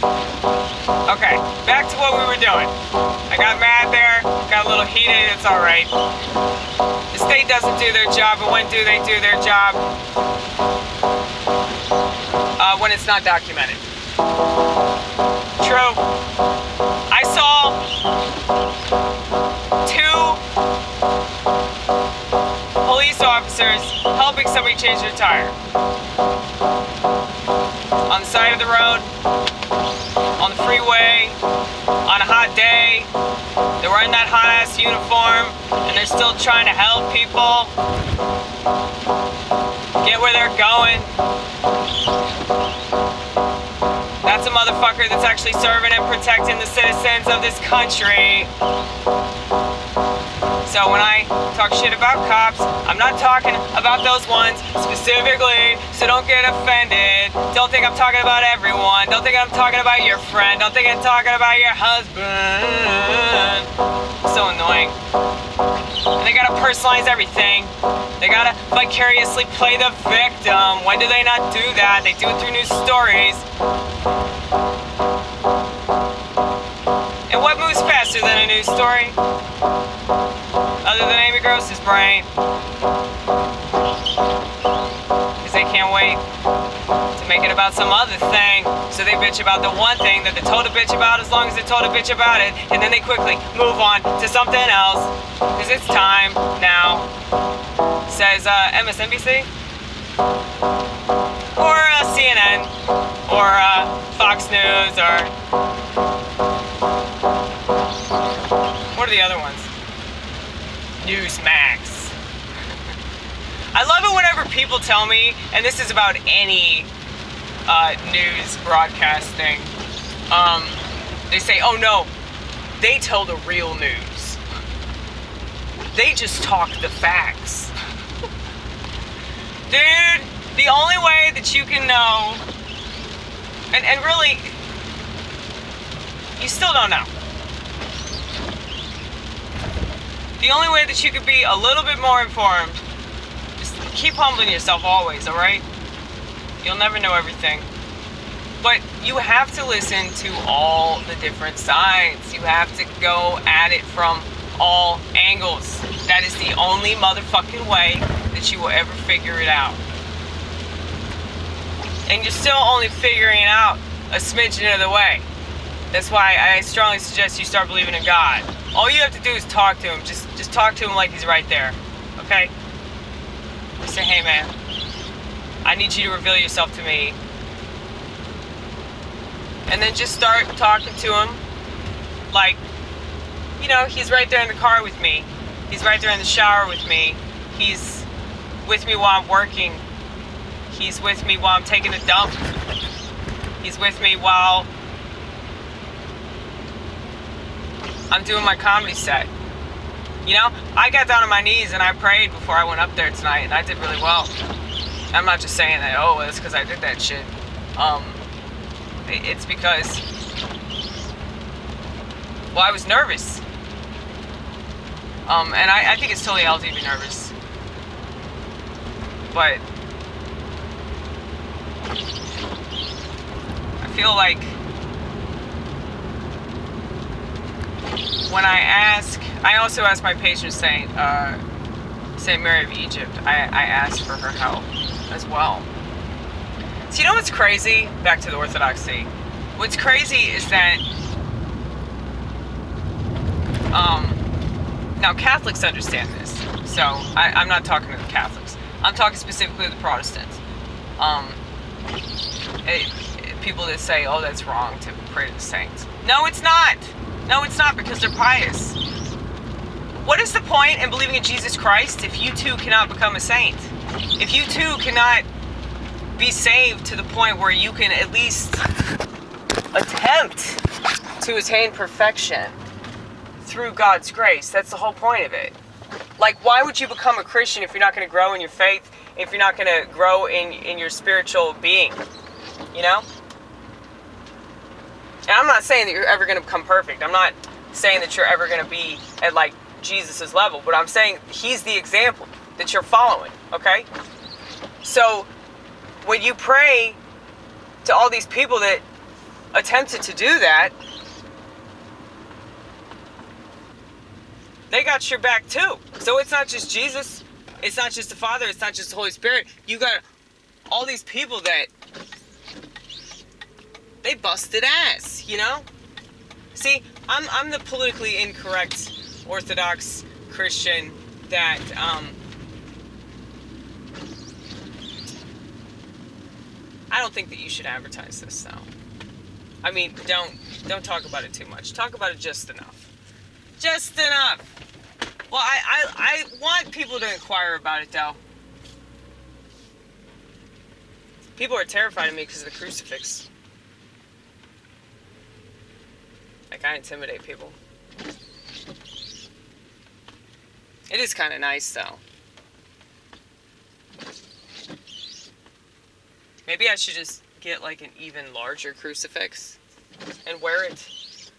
Okay, back to what we were doing. I got mad there, got a little heated, it's alright. The state doesn't do their job, but when do they do their job? When it's not documented. True. I saw 2 police officers helping somebody change their tire. On the side of the road, on the freeway, on a hot day. They're wearing that hot-ass uniform, and they're still trying to help people get where they're going. That's a motherfucker that's actually serving and protecting the citizens of this country. So when I talk shit about cops, I'm not talking about those ones specifically, so don't get offended. Don't think I'm talking about everyone. Don't think I'm talking about your friend. Don't think I'm talking about your husband. So annoying. And they gotta personalize everything. They gotta vicariously play the victim. When do they not do that? They do it through news stories. And what moves faster than a news story? Other than Amy Gross's brain. Because they can't wait to make it about some other thing. So they bitch about the one thing that they told a bitch about as long as they told a bitch about it. And then they quickly move on to something else. Because it's time now. Says MSNBC. Or CNN. Or Fox News. Or... what are the other ones? Newsmax. I love it whenever people tell me, and this is about any news broadcasting, they say, oh no, they tell the real news. They just talk the facts. Dude, the only way that you can know, and really, you still don't know. The only way that you could be a little bit more informed is keep humbling yourself always, alright? You'll never know everything. But you have to listen to all the different sides. You have to go at it from all angles. That is the only motherfucking way that you will ever figure it out. And you're still only figuring it out a smidgen of the way. That's why I strongly suggest you start believing in God. All you have to do is talk to him. Just talk to him like he's right there. Okay? Just say, hey man, I need you to reveal yourself to me. And then just start talking to him like, you know, he's right there in the car with me. He's right there in the shower with me. He's with me while I'm working. He's with me while I'm taking a dump. He's with me while I'm doing my comedy set. You know, I got down on my knees and I prayed before I went up there tonight, and I did really well. I'm not just saying that, oh, it's because I did that shit. It's because, well, I was nervous. And I think it's totally healthy to be nervous. But I feel like when I also ask my patron saint, Saint Mary of Egypt, I ask for her help as well. So you know what's crazy? Back to the Orthodoxy. What's crazy is that, now Catholics understand this. So I'm not talking to the Catholics. I'm talking specifically to the Protestants. People that say, oh, that's wrong to pray to the saints. No, it's not. No, it's not, because they're pious. What is the point in believing in Jesus Christ if you too cannot become a saint? If you too cannot be saved to the point where you can at least attempt to attain perfection through God's grace? That's the whole point of it. Like, why would you become a Christian if you're not going to grow in your faith, if you're not going to grow in your spiritual being? You know? And I'm not saying that you're ever going to become perfect. I'm not saying that you're ever going to be at, like, Jesus' level. But I'm saying he's the example that you're following, okay? So, when you pray to all these people that attempted to do that, they got your back too. So it's not just Jesus, it's not just the Father, it's not just the Holy Spirit. You got all these people that they busted ass, you know? See, I'm the politically incorrect Orthodox Christian that I don't think that you should advertise this though. I mean, don't talk about it too much. Talk about it just enough. Just enough. Well, I want people to inquire about it though. People are terrified of me because of the crucifix. Like, I intimidate people. It is kind of nice though. Maybe I should just get like an even larger crucifix and wear it.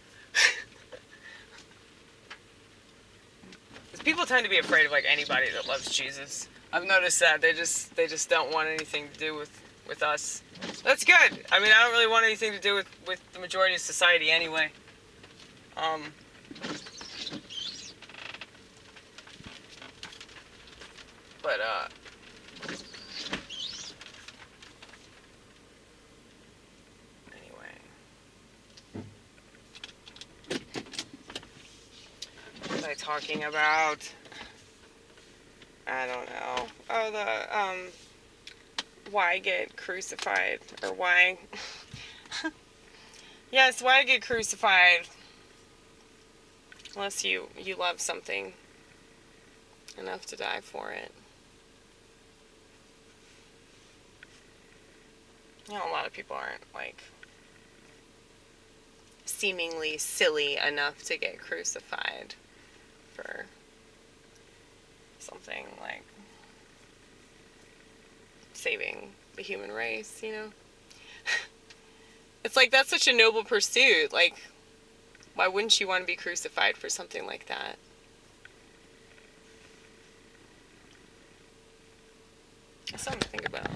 Because people tend to be afraid of like anybody that loves Jesus. I've noticed that they just don't want anything to do with us. That's good. I mean, I don't really want anything to do with the majority of society anyway. But anyway. What was I talking about? I don't know. Oh, the why get crucified, or why yes, why get crucified unless you love something enough to die for it. You know, a lot of people aren't like seemingly silly enough to get crucified for something like saving the human race, you know? It's like, that's such a noble pursuit. Like, why wouldn't you want to be crucified for something like that? That's something to think about.